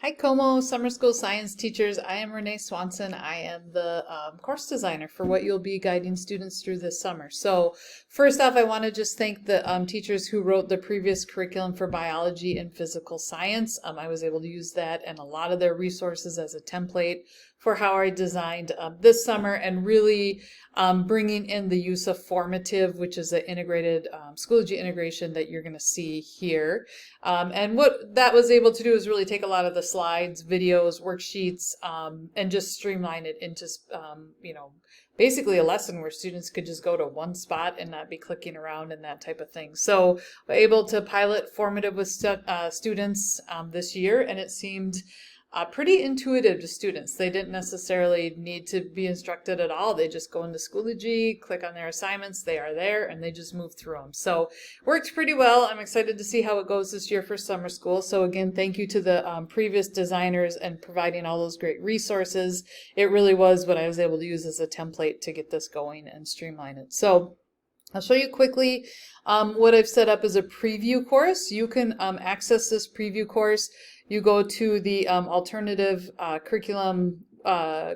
Hi Como, summer school science teachers. I am Renee Swanson. I am the course designer for what you'll be guiding students through this summer. So first off, I want to just thank the teachers who wrote the previous curriculum for biology and physical science. I was able to use that and a lot of their resources as a template for how I designed this summer, and really bringing in the use of formative, which is an integrated Schoology integration that you're going to see here. And what that was able to do is really take a lot of the slides, videos, worksheets, and just streamline it into, basically a lesson where students could just go to one spot and not be clicking around and that type of thing. So we're able to pilot formative with students this year, and it seemed pretty intuitive to students. They didn't necessarily need to be instructed at all. They just go into Schoology, click on their assignments, they are there, and they just move through them. So worked pretty well. I'm excited to see how it goes this year for summer school. So again, thank you to the previous designers and providing all those great resources. It really was what I was able to use as a template to get this going and streamline it. So I'll show you quickly what I've set up as a preview course. You can access this preview course. You go to the alternative curriculum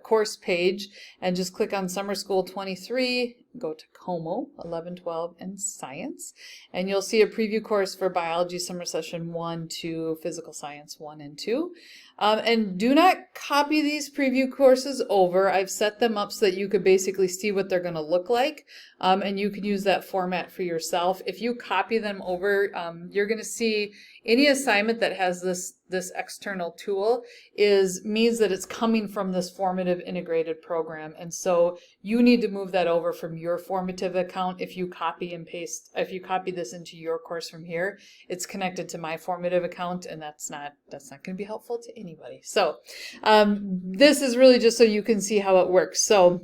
course page and just click on Summer School 23, go to Como, 11, 12, and Science, and you'll see a preview course for Biology Summer Session 1 to Physical Science 1 and 2. And do not copy these preview courses over. I've set them up so that you could basically see what they're going to look like, and you can use that format for yourself. If you copy them over, you're going to see any assignment that has this external tool means that it's coming from this formative integrated program, and so you need to move that over from your formative account. If you copy this into your course from here, it's connected to my formative account, and that's not going to be helpful to anybody. So this is really just so you can see how it works. So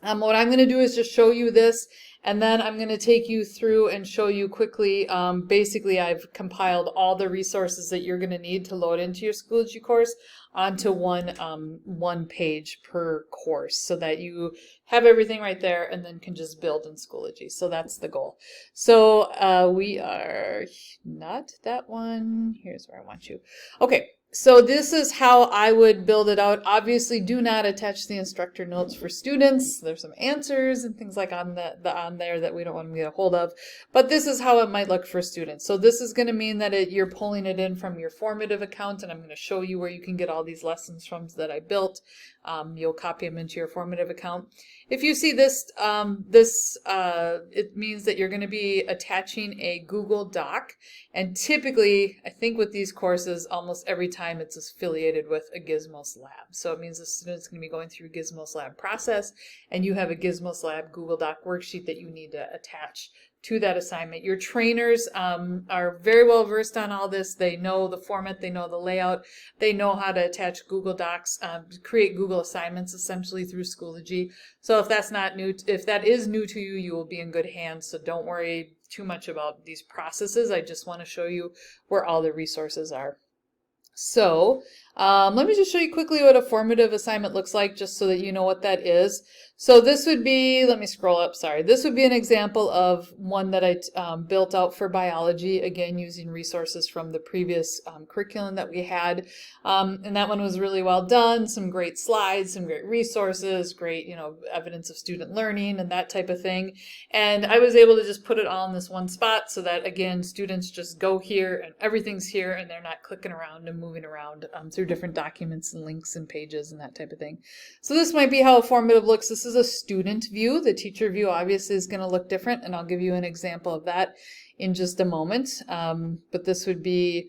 what I'm going to do is just show you this, and then I'm going to take you through and show you quickly. Basically, I've compiled all the resources that you're going to need to load into your Schoology course onto one page per course, so that you have everything right there and then can just build in Schoology. So that's the goal. So we are not that one. Here's where I want you. Okay. So this is how I would build it out. Obviously, do not attach the instructor notes for students. There's some answers and things like on there that we don't want to get a hold of. But this is how it might look for students. So this is going to mean that you're pulling it in from your formative account, and I'm going to show you where you can get all these lessons from that I built. You'll copy them into your formative account. If you see this, it means that you're going to be attaching a Google Doc. And typically, I think with these courses, almost every time it's affiliated with a Gizmos lab. So it means the student's going to be going through Gizmos lab process, and you have a Gizmos lab Google Doc worksheet that you need to attach to that assignment. Your trainers are very well versed on all this. They know the format, they know the layout, they know how to attach Google Docs, create Google assignments essentially through Schoology. So if that is new to you, you will be in good hands. So don't worry too much about these processes. I just want to show you where all the resources are. So let me just show you quickly what a formative assignment looks like, just so that you know what that is. So this would be, let me scroll up, sorry. This would be an example of one that I built out for biology, again, using resources from the previous curriculum that we had. And that one was really well done, some great slides, some great resources, great, evidence of student learning and that type of thing. And I was able to just put it all in this one spot so that, again, students just go here and everything's here, and they're not clicking around and moving around through different documents and links and pages and that type of thing. So this might be how a formative looks. This is a student view. The teacher view obviously is going to look different, and I'll give you an example of that in just a moment. But this would be,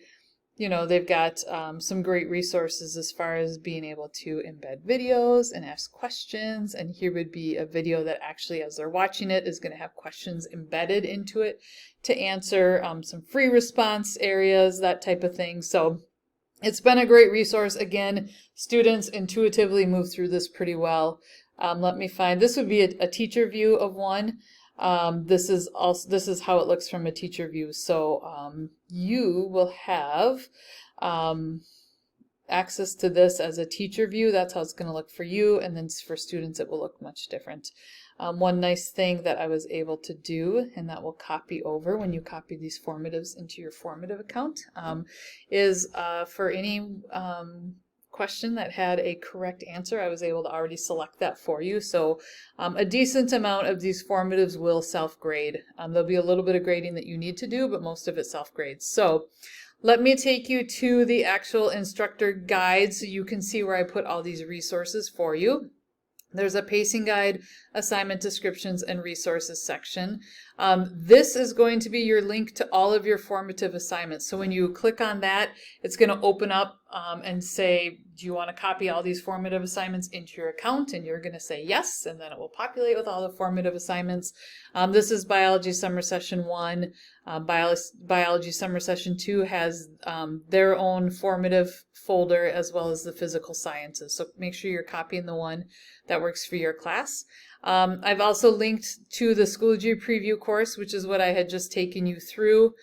they've got some great resources as far as being able to embed videos and ask questions. And here would be a video that actually, as they're watching it, is going to have questions embedded into it to answer, some free response areas, that type of thing. So it's been a great resource. Again, students intuitively move through this pretty well. Let me find, this would be a teacher view of one. This is how it looks from a teacher view. So you will have access to this as a teacher view. That's how it's going to look for you, and then for students it will look much different. One nice thing that I was able to do, and that will copy over when you copy these formatives into your formative account, is for any question that had a correct answer, I was able to already select that for you. So a decent amount of these formatives will self-grade. There'll be a little bit of grading that you need to do, but most of it self-grades. So let me take you to the actual instructor guide so you can see where I put all these resources for you. There's a pacing guide, assignment descriptions, and resources section. This is going to be your link to all of your formative assignments. So when you click on that, it's going to open up and say, do you want to copy all these formative assignments into your account? And you're going to say yes, and then it will populate with all the formative assignments. This is Biology Summer Session 1. Biology Summer Session 2 has their own formative folder as well as the physical sciences. So make sure you're copying the one that works for your class. I've also linked to the Schoology preview course, which is what I had just taken you through.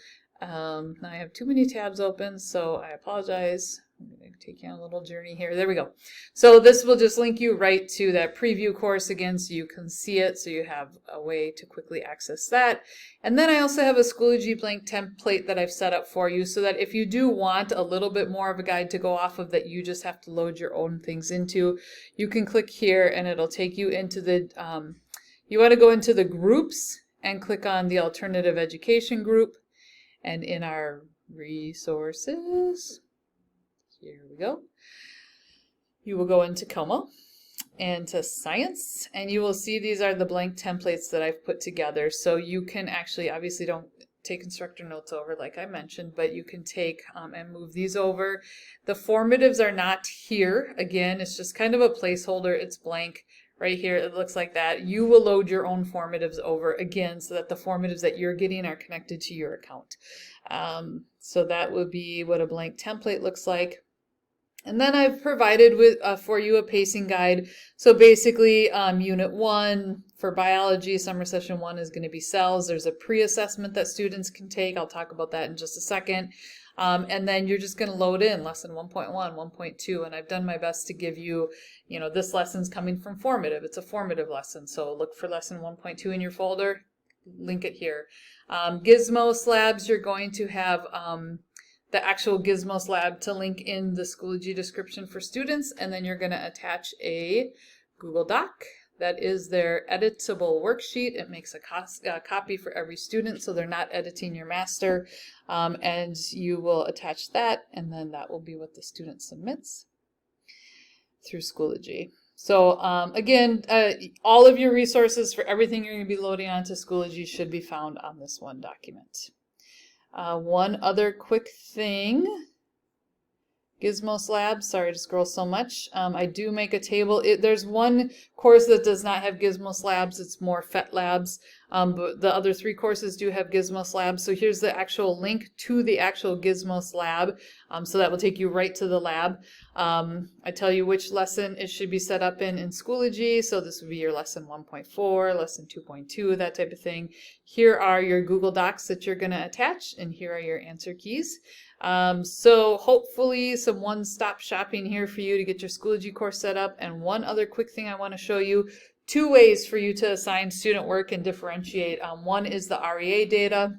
Now I have too many tabs open, so I apologize. I'm going to take you on a little journey here. There we go. So this will just link you right to that preview course again so you can see it, so you have a way to quickly access that. And then I also have a Schoology blank template that I've set up for you so that if you do want a little bit more of a guide to go off of that you just have to load your own things into, you can click here and it'll take you into the, you want to go into the groups and click on the alternative education group, and in our resources, here we go. You will go into COMO and to science, and you will see these are the blank templates that I've put together. So you can actually, obviously don't take instructor notes over like I mentioned, but you can take and move these over. The formatives are not here. Again, it's just kind of a placeholder. It's blank. Right here, it looks like that. You will load your own formatives over again so that the formatives that you're getting are connected to your account. So that would be what a blank template looks like. And then I've provided for you a pacing guide. So basically, Unit 1 for biology, summer session 1 is going to be cells. There's a pre-assessment that students can take. I'll talk about that in just a second. And then you're just going to load in lesson 1.1, 1.2, and I've done my best to give you, this lesson's coming from formative. It's a formative lesson, so look for lesson 1.2 in your folder, link it here. Gizmos labs, you're going to have the actual Gizmos lab to link in the Schoology description for students, and then you're going to attach a Google Doc. That is their editable worksheet. It makes a copy for every student, so they're not editing your master. And you will attach that, and then that will be what the student submits through Schoology. So again, all of your resources for everything you're going to be loading onto Schoology should be found on this one document. One other quick thing. Gizmos Lab, sorry to scroll so much. I do make a table. There's one course that does not have Gizmos Labs. It's more PhET Labs. But the other 3 courses do have Gizmos Labs. So here's the actual link to the actual Gizmos Lab. So that will take you right to the lab. I tell you which lesson it should be set up in Schoology. So this would be your lesson 1.4, lesson 2.2, that type of thing. Here are your Google Docs that you're going to attach, and here are your answer keys. So hopefully some one-stop shopping here for you to get your Schoology course set up. And one other quick thing I want to show you, 2 ways for you to assign student work and differentiate. One is the REA data.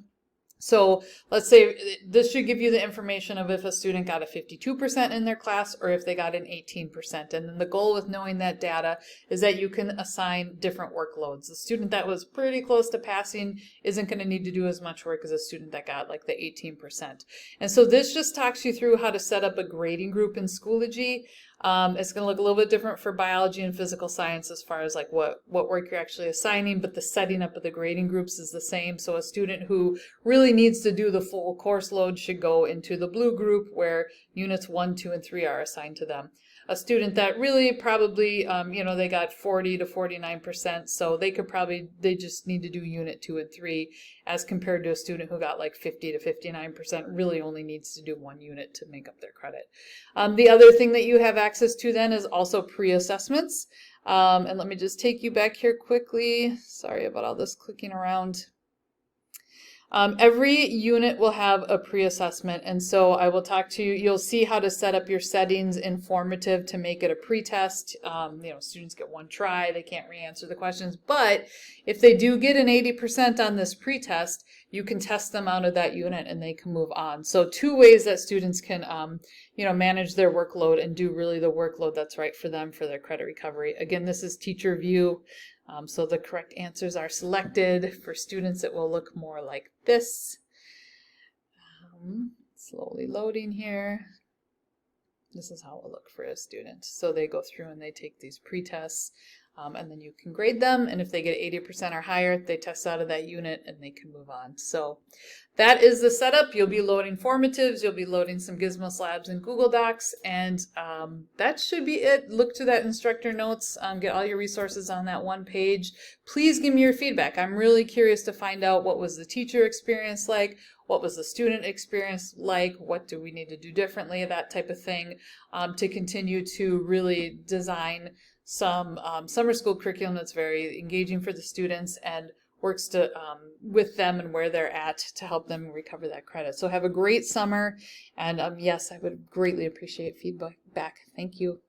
So let's say this should give you the information of if a student got a 52% in their class or if they got an 18%. And then the goal with knowing that data is that you can assign different workloads. The student that was pretty close to passing isn't going to need to do as much work as a student that got like the 18%. And so this just talks you through how to set up a grading group in Schoology. It's going to look a little bit different for biology and physical science as far as like what work you're actually assigning, but the setting up of the grading groups is the same. So a student who really needs to do the full course load should go into the blue group where units 1, 2, and 3 are assigned to them. A student that really probably, they got 40 to 49%, so they just need to do unit 2 and 3 as compared to a student who got like 50 to 59% really only needs to do 1 unit to make up their credit. The other thing that you have access to then is also pre-assessments. And let me just take you back here quickly. Sorry about all this clicking around. Every unit will have a pre-assessment, and so I will talk to you. You'll see how to set up your settings informative to make it a pre-test. Students get one try, they can't re-answer the questions, but if they do get an 80% on this pre-test, you can test them out of that unit and they can move on. So 2 ways that students can manage their workload and do really the workload that's right for them for their credit recovery. Again, this is teacher view. So the correct answers are selected. For students, it will look more like this. Slowly loading here. This is how it will look for a student. So they go through and they take these pre-tests, and then you can grade them. And if they get 80% or higher, they test out of that unit and they can move on. So that is the setup. You'll be loading formatives. You'll be loading some Gizmo Slabs in Google Docs. And that should be it. Look to that instructor notes. Get all your resources on that one page. Please give me your feedback. I'm really curious to find out what was the teacher experience like. What was the student experience like? What do we need to do differently? That type of thing, to continue to really design some summer school curriculum that's very engaging for the students and works to with them and where they're at to help them recover that credit. So have a great summer, and yes, I would greatly appreciate feedback. Thank you.